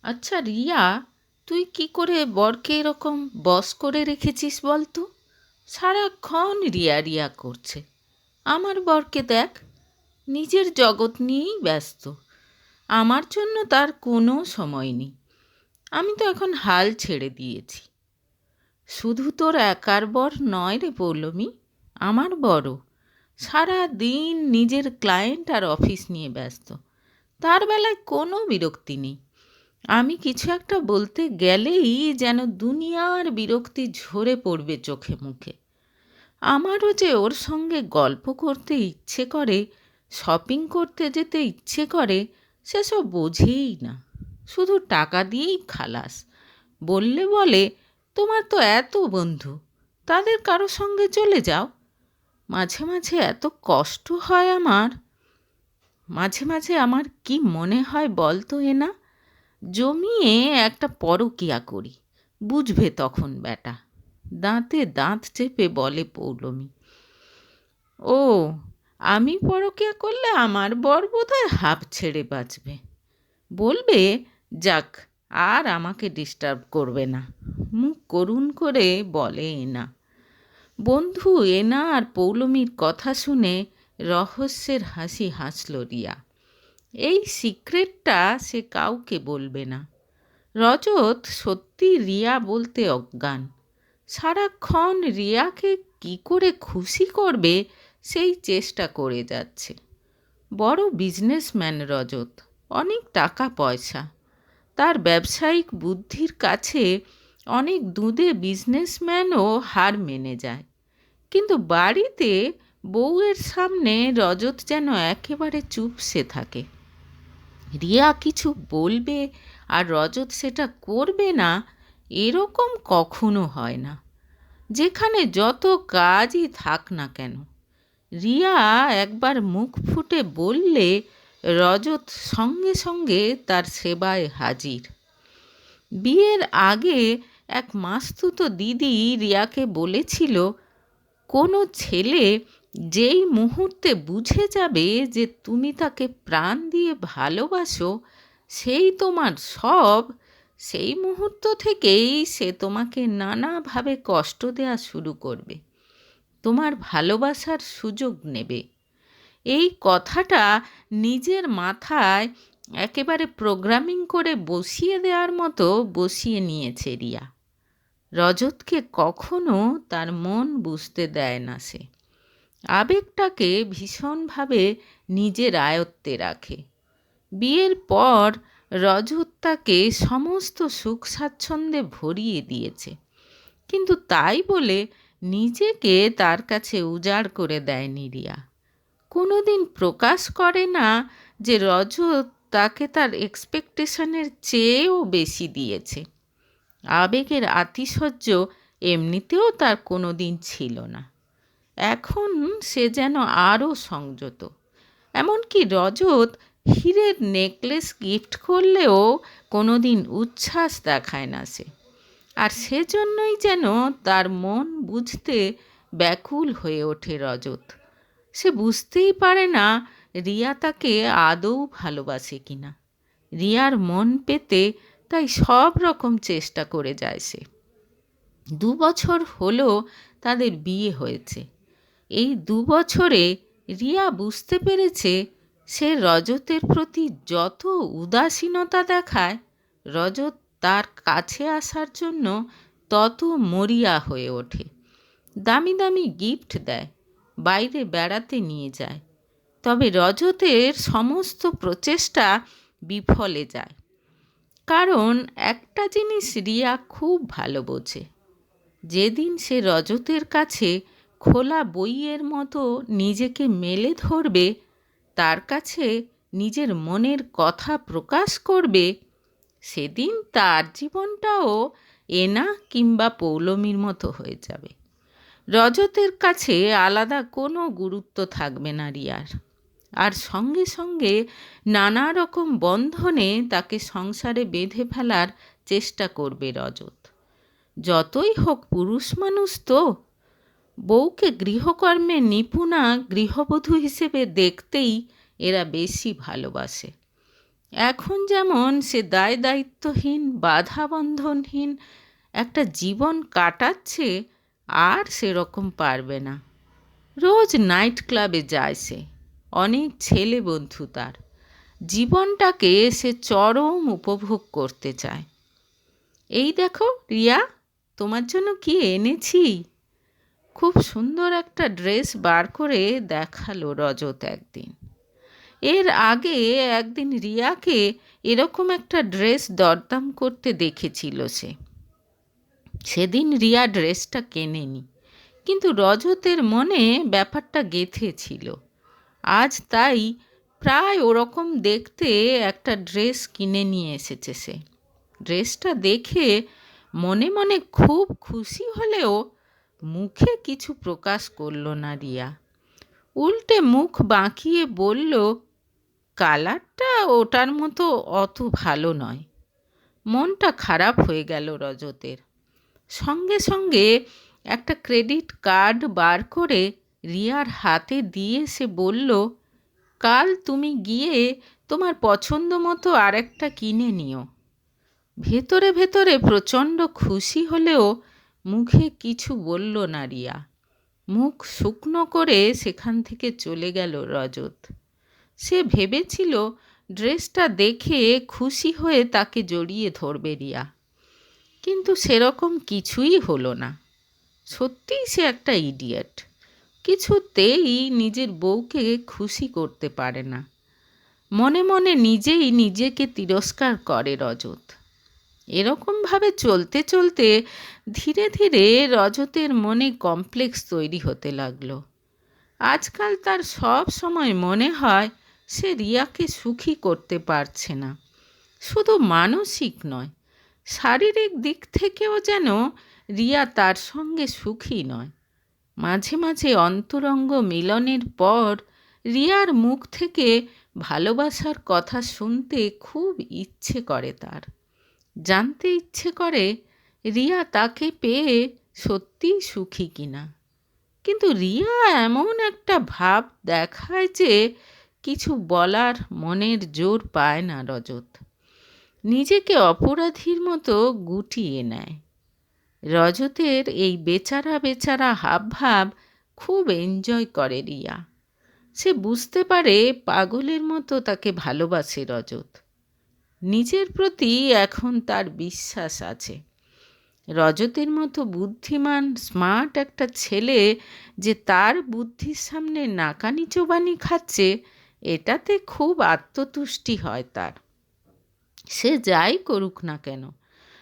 আচ্ছা রিয়া, তুই কি করে বরকে এরকম বস করে রেখেছিস বলতো? সারাক্ষণ রিয়া রিয়া করছে। আমার বরকে দেখ, নিজের জগৎ নিয়েই ব্যস্ত। আমার জন্য তার কোনো সময় নেই। আমি তো এখন হাল ছেড়ে দিয়েছি। শুধু তোর একার বর নয় রে পৌলমী, আমার বড়। সারা দিন নিজের ক্লায়েন্ট আর অফিস নিয়ে ব্যস্ত। তার বেলায় কোনো বিরক্তি নেই। আমি কিছু একটা বলতে গেলেই যেন দুনিয়ার বিরক্তি ঝরে পড়বে চোখে মুখে। আমারও যে ওর সঙ্গে গল্প করতে ইচ্ছে করে, শপিং করতে যেতে ইচ্ছে করে, সেসব বোঝেই না। শুধু টাকা দিয়েই খালাস। বললে বলে, তোমার তো এত বন্ধু, তাদের কারো সঙ্গে চলে যাও। মাঝে মাঝে এত কষ্ট হয় আমার। মাঝে মাঝে আমার কি মনে হয় বলতো এনা, জমিয়ে একটা পরকীয়া করি, বুঝবে তখন বেটা। দাঁতে দাঁত চেপে বলে পৌলমী। ও, আমি পরকীয়া করলে আমার বর বোধহয় হাঁপ ছেড়ে বাঁচবে। বলবে, যাক, আর আমাকে ডিস্টার্ব করবে না। মুখ করুণ করে বলে এনা। বন্ধু এনা আর পৌলমীর কথা শুনে রহস্যের হাসি হাসল রিয়া। এই সিক্রেটটা সে কাউকে বলবে না। রজত সত্যি রিয়া বলতে অজ্ঞান। সারাক্ষণ রিয়াকে কি করে খুশি করবে সেই চেষ্টা করে যাচ্ছে। বড় বিজনেসম্যান রজত, অনেক টাকা পয়সা। তার ব্যবসায়িক বুদ্ধির কাছে অনেক দুঁদে বিজনেসম্যানও হার মেনে যায়। কিন্তু বাড়িতে বউয়ের সামনে রজত যেন একেবারে চুপসে থাকে। রিয়া কিছু বলবে আর রজত সেটা করবে না, এরকম কখনো হয় না। যেখানে যত কাজই থাক না কেন, রিয়া একবার মুখ ফুটে বললে রজত সঙ্গে সঙ্গে তার সেবায় হাজির। বিয়ের আগে এক মাস্তুতো দিদি রিয়াকে বলেছিল, কোনো ছেলে যেই মুহূর্তে বুঝে যাবে যে তুমি তাকে প্রাণ দিয়ে ভালোবাসো, সেই তোমার সব, সেই মুহূর্ত থেকেই সে তোমাকে নানাভাবে কষ্ট দেওয়া শুরু করবে, তোমার ভালোবাসার সুযোগ নেবে। এই কথাটা নিজের মাথায় একেবারে প্রোগ্রামিং করে বসিয়ে দেওয়ার মতো বসিয়ে নিয়েছে রিয়া। রজতকে কখনো তার মন বুঝতে দেয় না সে। আবেগটাকে ভীষণভাবে নিজের আয়ত্তে রাখে। বিয়ের পর রজত তাকে সমস্ত সুখ স্বাচ্ছন্দ্যে ভরিয়ে দিয়েছে, কিন্তু তাই বলে নিজেকে তার কাছে উজাড় করে দেয়নি রিয়া। কোনোদিন প্রকাশ করে না যে রজত তাকে তার এক্সপেকটেশনের চেয়েও বেশি দিয়েছে। আবেগের আতিশয্য এমনিতেও তার কোনো দিন ছিল না। এখন সে যেন আরও সংযত। এমনকি রজত হীরের নেকলেস গিফট করলেও কোনো দিন উচ্ছ্বাস দেখায় না সে। আর সেজন্যই যেন তার মন বুঝতে ব্যাকুল হয়ে ওঠে রজত। সে বুঝতেই পারে না রিয়া তাকে আদৌ ভালোবাসে কিনা। রিয়ার মন পেতে তাই সব রকম চেষ্টা করে যায় সে। 2 বছর হলো তাদের বিয়ে হয়েছে। এই 2 বছরে রিয়া বুঝতে পেরেছে, সে রজতের প্রতি যত উদাসীনতা দেখায়, রজত তার কাছে আসার জন্য তত মরিয়া হয়ে ওঠে। দামি দামি গিফট দেয়, বাইরে বেড়াতে নিয়ে যায়। তবে রজতের সমস্ত প্রচেষ্টা বিফলে যায়। কারণ একটা জিনিস রিয়া খুব ভালো বোঝে, যেদিন সে রজতের কাছে খোলা বইয়ের মতো নিজেকে মেলে ধরবে, তার কাছে নিজের মনের কথা প্রকাশ করবে, সেদিন তার জীবনটাও এনা কিংবা পৌলমীর মতো হয়ে যাবে। রজতের কাছে আলাদা কোনো গুরুত্ব থাকবে না রিয়ার। আর সঙ্গে সঙ্গে নানা রকম বন্ধনে তাকে সংসারে বেঁধে ফেলার চেষ্টা করবে রজত। যতই হোক পুরুষ মানুষ তো, বউকে গৃহকর্মে নিপুণা গৃহবধূ হিসেবে দেখতেই এরা বেশি ভালোবাসে। এখন যেমন সে দায় দায়িত্বহীন বাধাবন্ধনহীন একটা জীবন কাটাচ্ছে, আর সেরকম পারবে না। রোজ নাইট ক্লাবে যায় সে, অনেক ছেলে বন্ধু তার। জীবনটাকে সে চরম উপভোগ করতে চায়। এই দেখো রিয়া, তোমার জন্য কি এনেছি। খুব সুন্দর একটা ড্রেস বার করে দেখালো রজত একদিন। এর আগে একদিন রিয়াকে এরকম একটা ড্রেস দরদাম করতে দেখেছিল সে। সেদিন রিয়া ড্রেসটা কেনেনি, কিন্তু রজতের মনে ব্যাপারটা গেঁথেছিল। আজ তাই প্রায় ওরকম দেখতে একটা ড্রেস কিনে নিয়ে এসেছে সে। ড্রেসটা দেখে মনে মনে খুব খুশি হলেও মুখে কিছু প্রকাশ করল না রিয়া। উল্টে মুখ বাঁকিয়ে বলল, কালারটা ওটার মতো অত ভালো নয়। মনটা খারাপ হয়ে গেল রজতের। সঙ্গে সঙ্গে একটা ক্রেডিট কার্ড বার করে রিয়ার হাতে দিয়ে সে বলল, কাল তুমি গিয়ে তোমার পছন্দ মতো আরেকটা কিনে নিও। ভেতরে ভেতরে প্রচণ্ড খুশি হলেও মুখে কিছু বলল না রিয়া। মুখ শুকনো করে সেখান থেকে চলে গেল রজত। সে ভেবেছিল ড্রেসটা দেখে খুশি হয়ে তাকে জড়িয়ে ধরবে রিয়া, কিন্তু সেরকম কিছুই হলো না। সত্যিই সে একটা ইডিয়েট। কিছুতেই নিজের বউকে খুশি করতে পারে না। মনে মনে নিজেই নিজেকে তিরস্কার করে রজত। এরকমভাবে চলতে চলতে ধীরে ধীরে রজতের মনে কমপ্লেক্স তৈরি হতে লাগলো। আজকাল তার সব সময় মনে হয় সে রিয়াকে সুখী করতে পারছে না। শুধু মানসিক নয়, শারীরিক দিক থেকেও যেন রিয়া তার সঙ্গে সুখী নয়। মাঝে মাঝে অন্তরঙ্গ মিলনের পর রিয়ার মুখ থেকে ভালোবাসার কথা শুনতে খুব ইচ্ছে করে তার। জানতে ইচ্ছে করে রিয়া তাকে পেয়ে সত্যিই সুখী কিনা। কিন্তু রিয়া এমন একটা ভাব দেখায় যে কিছু বলার মনের জোর পায় না রজত। নিজেকে অপরাধীর মতো গুটিয়ে নেয়। রজতের এই বেচারা বেচারা হাবভাব খুব এনজয় করে রিয়া। সে বুঝতে পারে পাগলের মতো তাকে ভালোবাসে রজত। নিজের প্রতি এখন তার বিশ্বাস আছে। রজতের মতো বুদ্ধিমান স্মার্ট একটা ছেলে যে তার বুদ্ধির সামনে নাকানি চোবানি খাচ্ছে, এটাতে খুব আত্মতুষ্টি হয় তার। সে যাই করুক না কেন,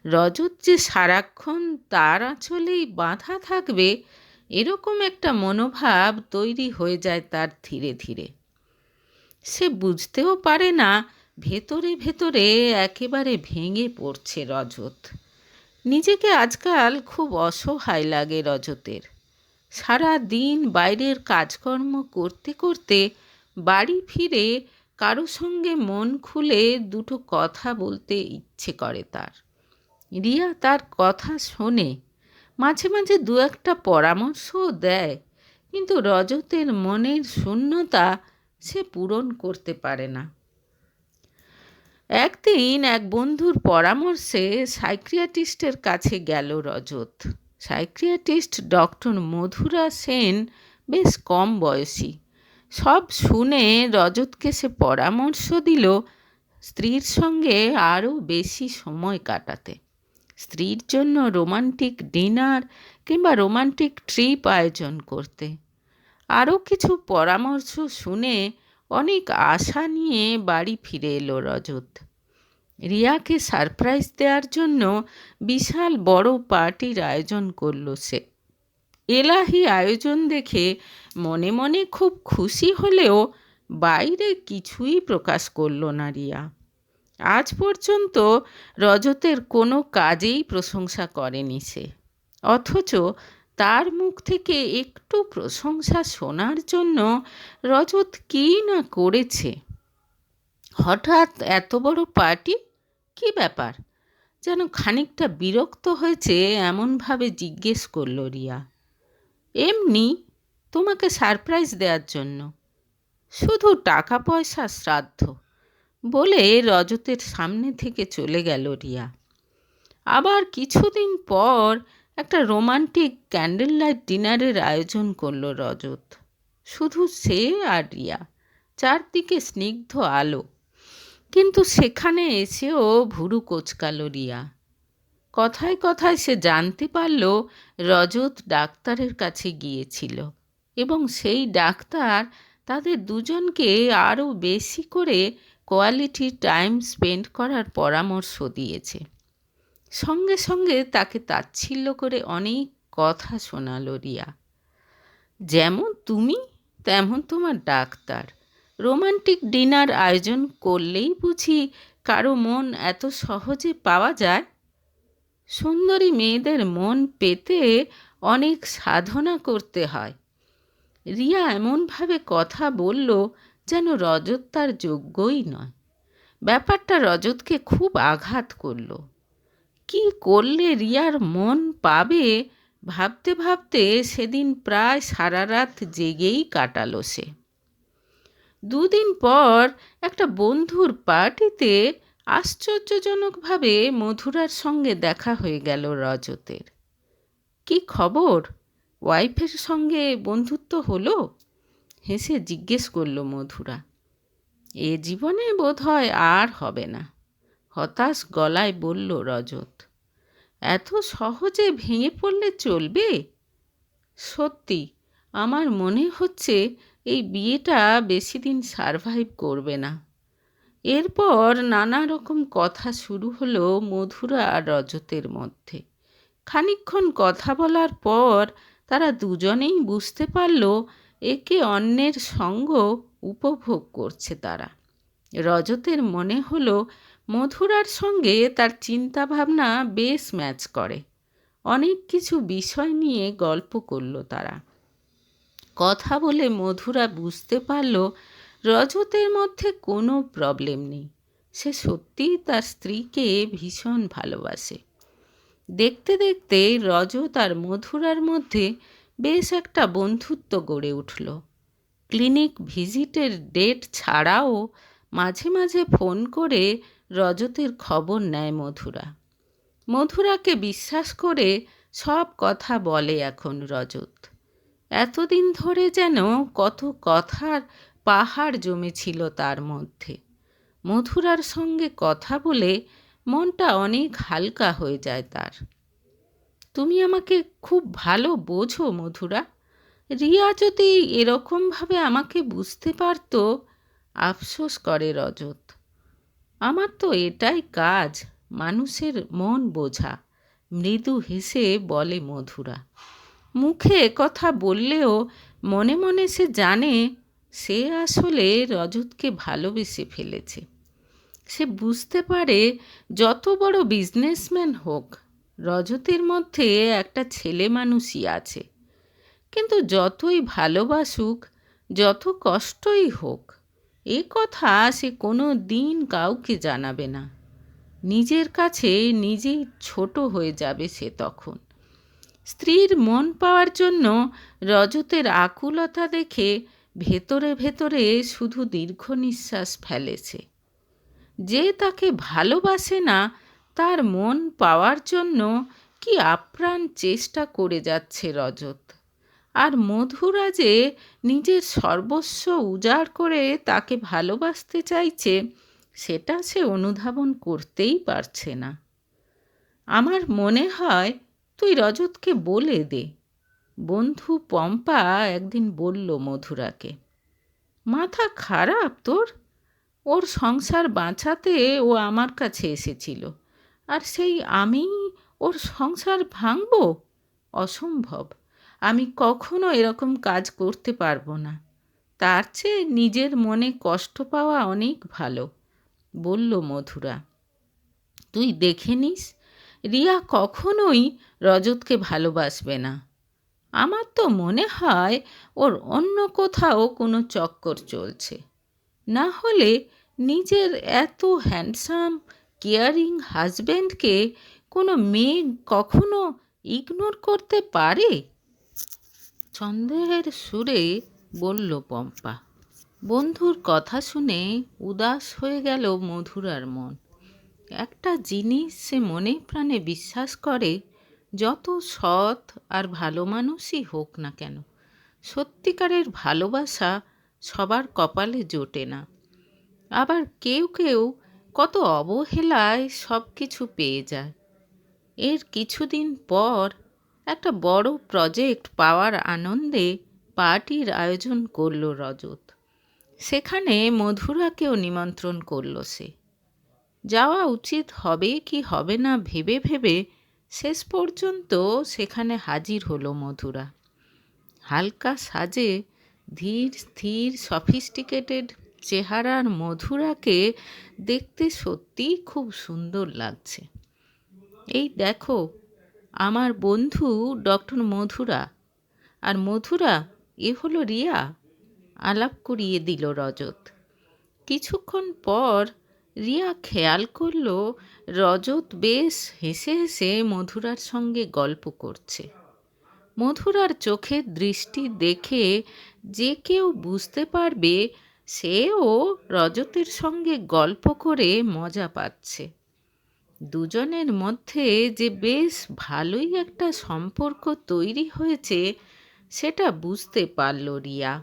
রজত যে সারাক্ষণ তার আঁচলেই বাঁধা থাকবে, এরকম একটা মনোভাব তৈরি হয়ে যায় তার ধীরে ধীরে। সে বুঝতেও পারে না ভেতরে ভেতরে একেবারে ভেঙে পড়ছে রজত। নিজেকে আজকাল খুব অসহায় লাগে রজতের। সারা দিন বাইরের কাজকর্ম করতে করতে বাড়ি ফিরে কারো সঙ্গে মন খুলে দুটো কথা বলতে ইচ্ছে করে তার। রিয়া তার কথা শোনে, মাঝে মাঝে দু একটা পরামর্শও দেয়, কিন্তু রজতের মনের শূন্যতা সে পূরণ করতে পারে না। একদিন এক বন্ধুর পরামর্শে সাইকিয়াট্রিস্টের কাছে গেল রজত। সাইকিয়াট্রিস্ট ডক্টর মধুরা সেন বেশ কম বয়সী। সব শুনে রজতকে সে পরামর্শ দিল স্ত্রীর সঙ্গে আরও বেশি সময় কাটাতে, স্ত্রীর জন্য রোমান্টিক ডিনার কিংবা রোমান্টিক ট্রিপ আয়োজন করতে। আরও কিছু পরামর্শ শুনে অনেক আশা নিয়ে বাড়ি ফিরে এলো রজত। রিয়াকে সারপ্রাইজ দেওয়ার জন্য বিশাল বড় পার্টির আয়োজন করলো সে। এলাহি আয়োজন দেখে মনে মনে খুব খুশি হলেও বাইরে কিছুই প্রকাশ করল না রিয়া। আজ পর্যন্ত রজতের কোনো কাজেই প্রশংসা করেনি সে, অথচ তার মুখ থেকে একটু প্রশংসা শোনার জন্য রজত কী না করেছে। হঠাৎ এত বড় পার্টি, কী ব্যাপার? যেন খানিকটা বিরক্ত হয়েছে এমনভাবে জিজ্ঞেস করল রিয়া। এমনি, তোমাকে সারপ্রাইজ দেওয়ার জন্য। শুধু টাকা পয়সা শ্রাদ্ধ, বলে রজতের সামনে থেকে চলে গেল রিয়া। আবার কিছুদিন পর একটা রোমান্টিক ক্যান্ডেল লাইট ডিনারের আয়োজন করলো রজত। শুধু সে আর রিয়া, চারদিকে স্নিগ্ধ আলো। কিন্তু সেখানে এসেও ভুরু কোঁচকালো রিয়া। কথায় কথায় সে জানতে পারল রজত ডাক্তারের কাছে গিয়েছিল এবং সেই ডাক্তার তাদের দুজনকে আরও বেশি করে কোয়ালিটি টাইম স্পেন্ড করার পরামর্শ দিয়েছে। সঙ্গে সঙ্গে তাকে তাচ্ছিল্য করে অনেক কথা শোনালো রিয়া। যেমন তুমি তেমন তোমার ডাক্তার, রোমান্টিক ডিনার আয়োজন করলেই বুঝি কারো মন এত সহজে পাওয়া যায়? সুন্দরী মেয়েদের মন পেতে অনেক সাধনা করতে হয়। রিয়া এমনভাবে কথা বলল যেন রজত তার যোগ্যই নয়। ব্যাপারটা রজতকে খুব আঘাত করল। কি করলে রিয়ার মন পাবে ভাবতে ভাবতে সেদিন প্রায় সারা রাত জেগেই কাটালো সে। দুদিন পর একটা বন্ধুর পার্টিতে আশ্চর্যজনকভাবে মধুরার সঙ্গে দেখা হয়ে গেল রজতের। কি খবর, ওয়াইফের সঙ্গে বন্ধুত্ব হলো? হেসে জিজ্ঞেস করল মধুরা। এ জীবনে বোধহয় আর হবে না, হতাশ গলায় বলল রজত। এত সহজে ভেঙে পড়লে চলবে? সত্যি আমার মনে হচ্ছে এই বিয়েটা বেশি দিন সারভাইভ করবে না। এরপর নানা রকম কথা শুরু হলো মধুরা আর রজতের মধ্যে। খানিকক্ষণ কথা বলার পর তারা দুজনেই বুঝতে পারল একে অন্যের সঙ্গ উপভোগ করছে তারা। রজতের মনে হলো মধুরার সঙ্গে তার চিন্তাভাবনা বেশ ম্যাচ করে। অনেক কিছু বিষয় নিয়ে গল্প করল তারা। কথা বলে মধুরা বুঝতে পারল রজতের মধ্যে কোনো প্রবলেম নেই। সে সত্যিই তার স্ত্রীকে ভীষণ ভালোবাসে। দেখতে দেখতে রজত আর মধুরার মধ্যে বেশ একটা বন্ধুত্ব গড়ে উঠল। ক্লিনিক ভিজিটের ডেট ছাড়াও মাঝে মাঝে ফোন করে রজতের খবর নেয় মধুরা। মধুরাকে বিশ্বাস করে সব কথা বলে এখন রজত। এতদিন ধরে যেন কত কথার পাহাড় জমেছিল তার মধ্যে। মধুরার সঙ্গে কথা বলে মনটা অনেক হালকা হয়ে যায় তার। তুমি আমাকে খুব ভালো বোঝো মধুরা। রিয়া যদি এরকমভাবে আমাকে বুঝতে পারত। আফসোস করে রজত। আমার তো এটাই কাজ, মানুষের মন বোঝা, মৃদু হেসে বলে মধুরা। মুখে কথা বললেও মনে মনে সে জানে সে আসলে রজতকে ভালোবেসে ফেলেছে। সে বুঝতে পারে যত বড় বিজনেসম্যান হোক, রজতের মধ্যে একটা ছেলে মানুষই আছে। কিন্তু যতই ভালোবাসুক, যত কষ্টই হোক, এ কথা সে কোনো দিন কাউকে জানাবে না। নিজের কাছে নিজেই ছোট হয়ে যাবে সে তখন। স্ত্রীর মন পাওয়ার জন্য রজতের আকুলতা দেখে ভেতরে ভেতরে শুধু দীর্ঘ নিঃশ্বাস ফেলেছে। যে তাকে ভালোবাসে না তার মন পাওয়ার জন্য কি আপ্রাণ চেষ্টা করে যাচ্ছে রজত। আর মধুরা যে নিজের সর্বস্ব উজাড় করে তাকে ভালোবাসতে চাইছে সেটা সে অনুধাবন করতেই পারছে না। আমার মনে হয় তুই রজতকে বলে দে, বন্ধু পম্পা একদিন বলল মধুরাকে। মাথা খারাপ তোর? ওর সংসার বাঁচাতে ও আমার কাছে এসেছিল, আর সেই আমি ওর সংসার ভাঙব? অসম্ভব, আমি কখনো এরকম কাজ করতে পারবো না। তার চেয়ে নিজের মনে কষ্ট পাওয়া অনেক ভালো, বলল মধুরা। তুই দেখে নিস, রিয়া কখনোই রজতকে ভালোবাসবে না। আমার তো মনে হয় ওর অন্য কোথাও কোনো চক্কর চলছে। না হলে নিজের এত হ্যান্ডসাম কেয়ারিং হাজব্যান্ডকে কোনো মেয়ে কখনো ইগনোর করতে পারে? সন্দেহের সুরে বলল পম্পা। বন্ধুর কথা শুনে উদাস হয়ে গেল মধুরার মন। একটা জিনিস সে মনে প্রাণে বিশ্বাস করে, যত সৎ আর ভালো মানুষই হোক না কেন, সত্যিকারের ভালোবাসা সবার কপালে জোটে না। আবার কেউ কেউ কত অবহেলায় সব কিছু পেয়ে যায়। এর কিছুদিন পর একটা বড় প্রজেক্ট পাওয়ার আনন্দে পার্টির আয়োজন করল রজত। সেখানে মধুরাকেও নিমন্ত্রণ করল সে। যাওয়া উচিত হবে কি হবে না ভেবে ভেবে শেষ পর্যন্ত সেখানে হাজির হলো মধুরা। হালকা সাজে ধীর স্থির সফিস্টিকেটেড চেহারার মধুরাকে দেখতে সত্যিই খুব সুন্দর লাগছে। এই দেখো, আমার বন্ধু ডক্টর মধুরা। আর মধুরা, এ হলো রিয়া, আলাপ করিয়ে দিল রজত। কিছুক্ষণ পর রিয়া খেয়াল করল রজত বেশ হেসে হেসে মধুরার সঙ্গে গল্প করছে। মধুরার চোখের দৃষ্টি দেখে যে কেউ বুঝতে পারবে সেও রজতের সঙ্গে গল্প করে মজা পাচ্ছে। দুজনের মধ্যে যে বেশ ভালোই একটা সম্পর্ক তৈরি হয়েছে সেটা বুঝতে পারল রিয়া।